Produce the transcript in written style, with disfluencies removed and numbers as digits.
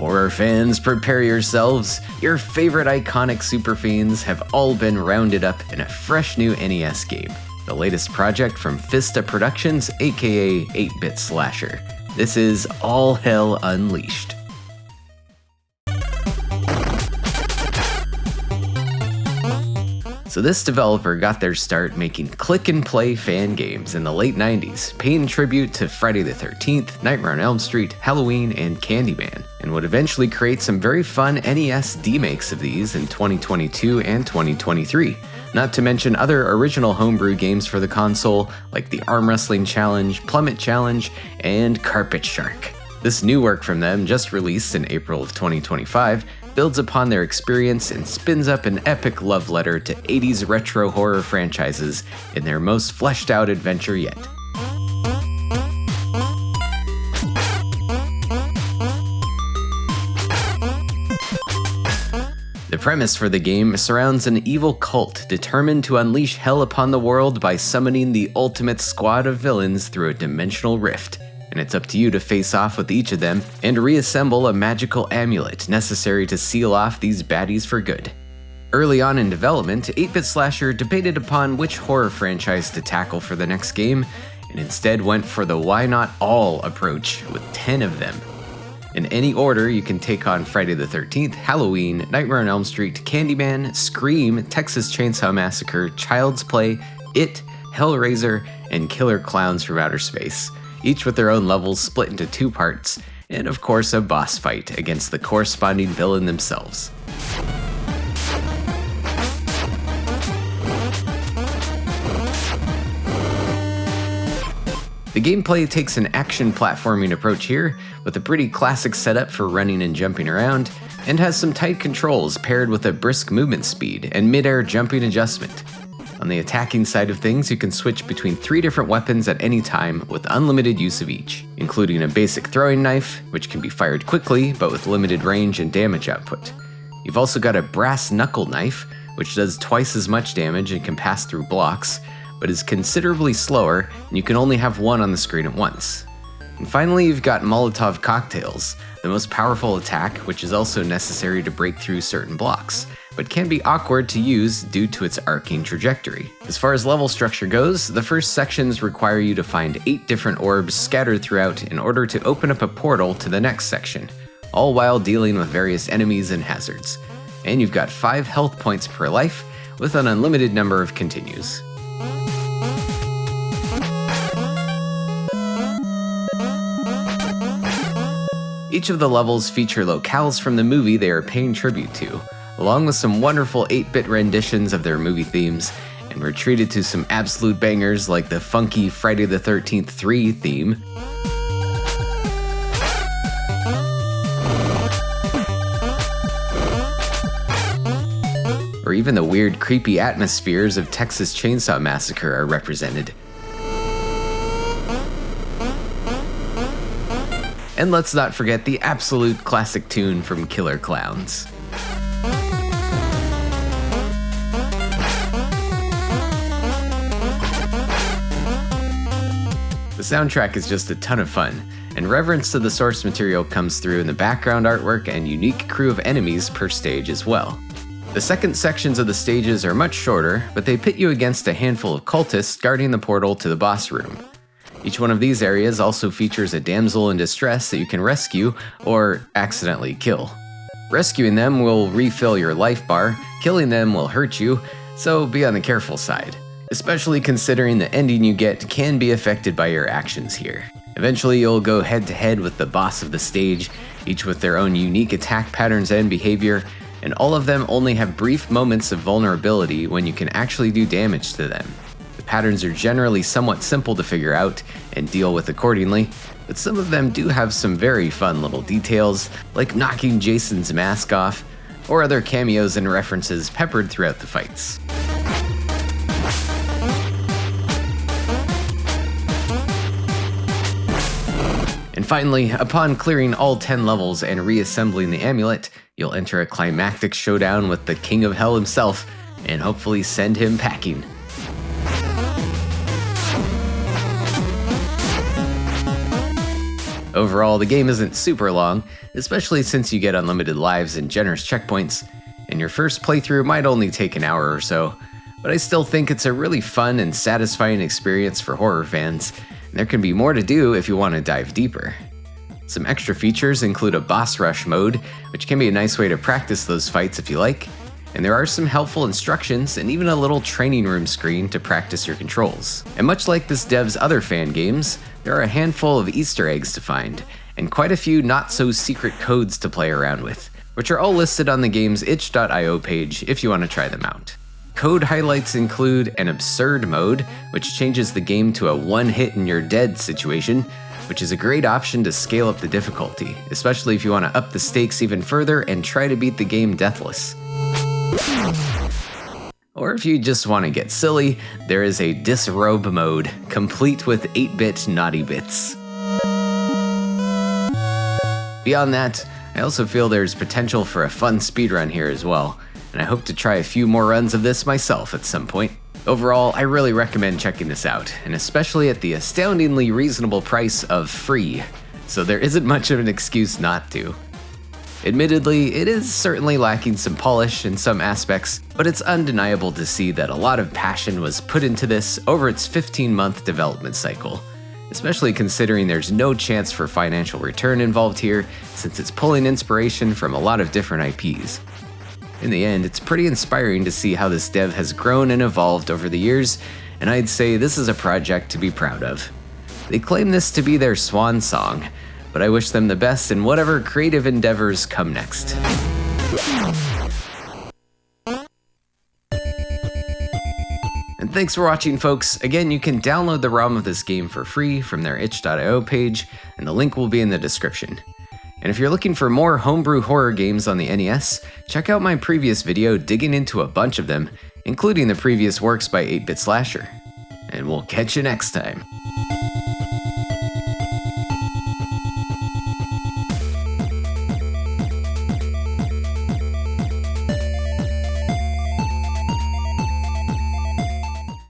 Horror fans, prepare yourselves. Your favorite iconic super fiends have all been rounded up in a fresh new NES game. The latest project from Vista Productions, aka 8-Bit Slasher. This is All Hell Unleashed. So this developer got their start making click-and-play fan games in the late 90s, paying tribute to Friday the 13th, Nightmare on Elm Street, Halloween, and Candyman, and would eventually create some very fun NES demakes of these in 2022 and 2023, not to mention other original homebrew games for the console like the Arm Wrestling Challenge, Plummet Challenge, and Carpet Shark. This new work from them, just released in April of 2025, builds upon their experience and spins up an epic love letter to 80s retro horror franchises in their most fleshed out adventure yet. The premise for the game surrounds an evil cult determined to unleash hell upon the world by summoning the ultimate squad of villains through a dimensional rift. And it's up to you to face off with each of them and reassemble a magical amulet necessary to seal off these baddies for good. Early on in development, 8-Bit Slasher debated upon which horror franchise to tackle for the next game, and instead went for the why not all approach with 10 of them. In any order, you can take on Friday the 13th, Halloween, Nightmare on Elm Street, Candyman, Scream, Texas Chainsaw Massacre, Child's Play, It, Hellraiser, and Killer Clowns from Outer Space, each with their own levels split into 2 parts, and of course a boss fight against the corresponding villain themselves. The gameplay takes an action platforming approach here, with a pretty classic setup for running and jumping around, and has some tight controls paired with a brisk movement speed and mid-air jumping adjustment. On the attacking side of things, you can switch between 3 different weapons at any time with unlimited use of each, including a basic throwing knife, which can be fired quickly but with limited range and damage output. You've also got a brass knuckle knife, which does twice as much damage and can pass through blocks, but is considerably slower, and you can only have one on the screen at once. And finally, you've got Molotov cocktails, the most powerful attack, which is also necessary to break through certain blocks, but can be awkward to use due to its arcing trajectory. As far as level structure goes, the first sections require you to find 8 different orbs scattered throughout in order to open up a portal to the next section, all while dealing with various enemies and hazards. And you've got 5 health points per life, with an unlimited number of continues. Each of the levels feature locales from the movie they are paying tribute to, along with some wonderful 8-bit renditions of their movie themes, and we're treated to some absolute bangers like the funky Friday the 13th 3 theme, or even the weird creepy atmospheres of Texas Chainsaw Massacre are represented. And let's not forget the absolute classic tune from Killer Clowns. The soundtrack is just a ton of fun, and reverence to the source material comes through in the background artwork and unique crew of enemies per stage as well. The second sections of the stages are much shorter, but they pit you against a handful of cultists guarding the portal to the boss room. Each one of these areas also features a damsel in distress that you can rescue or accidentally kill. Rescuing them will refill your life bar, killing them will hurt you, so be on the careful side, especially considering the ending you get can be affected by your actions here. Eventually you'll go head to head with the boss of the stage, each with their own unique attack patterns and behavior, and all of them only have brief moments of vulnerability when you can actually do damage to them. The patterns are generally somewhat simple to figure out and deal with accordingly, but some of them do have some very fun little details, like knocking Jason's mask off, or other cameos and references peppered throughout the fights. And finally, upon clearing all 10 levels and reassembling the amulet, you'll enter a climactic showdown with the King of Hell himself, and hopefully send him packing. Overall, the game isn't super long, especially since you get unlimited lives and generous checkpoints, and your first playthrough might only take an hour or so, but I still think it's a really fun and satisfying experience for horror fans, and there can be more to do if you want to dive deeper. Some extra features include a boss rush mode, which can be a nice way to practice those fights if you like, and there are some helpful instructions and even a little training room screen to practice your controls. And much like this dev's other fan games, there are a handful of Easter eggs to find, and quite a few not-so-secret codes to play around with, which are all listed on the game's itch.io page if you want to try them out. Code highlights include an absurd mode, which changes the game to a one-hit and you're dead situation, which is a great option to scale up the difficulty, especially if you want to up the stakes even further and try to beat the game deathless. Or if you just want to get silly, there is a disrobe mode, complete with 8-bit naughty bits. Beyond that, I also feel there's potential for a fun speedrun here as well, and I hope to try a few more runs of this myself at some point. Overall, I really recommend checking this out, and especially at the astoundingly reasonable price of free, so there isn't much of an excuse not to. Admittedly, it is certainly lacking some polish in some aspects, but it's undeniable to see that a lot of passion was put into this over its 15-month development cycle, especially considering there's no chance for financial return involved here since it's pulling inspiration from a lot of different IPs. In the end, it's pretty inspiring to see how this dev has grown and evolved over the years, and I'd say this is a project to be proud of. They claim this to be their swan song, but I wish them the best in whatever creative endeavors come next. And thanks for watching, folks. Again, you can download the ROM of this game for free from their itch.io page, and the link will be in the description. And if you're looking for more homebrew horror games on the NES, check out my previous video digging into a bunch of them, including the previous works by 8-Bit Slasher. And we'll catch you next time.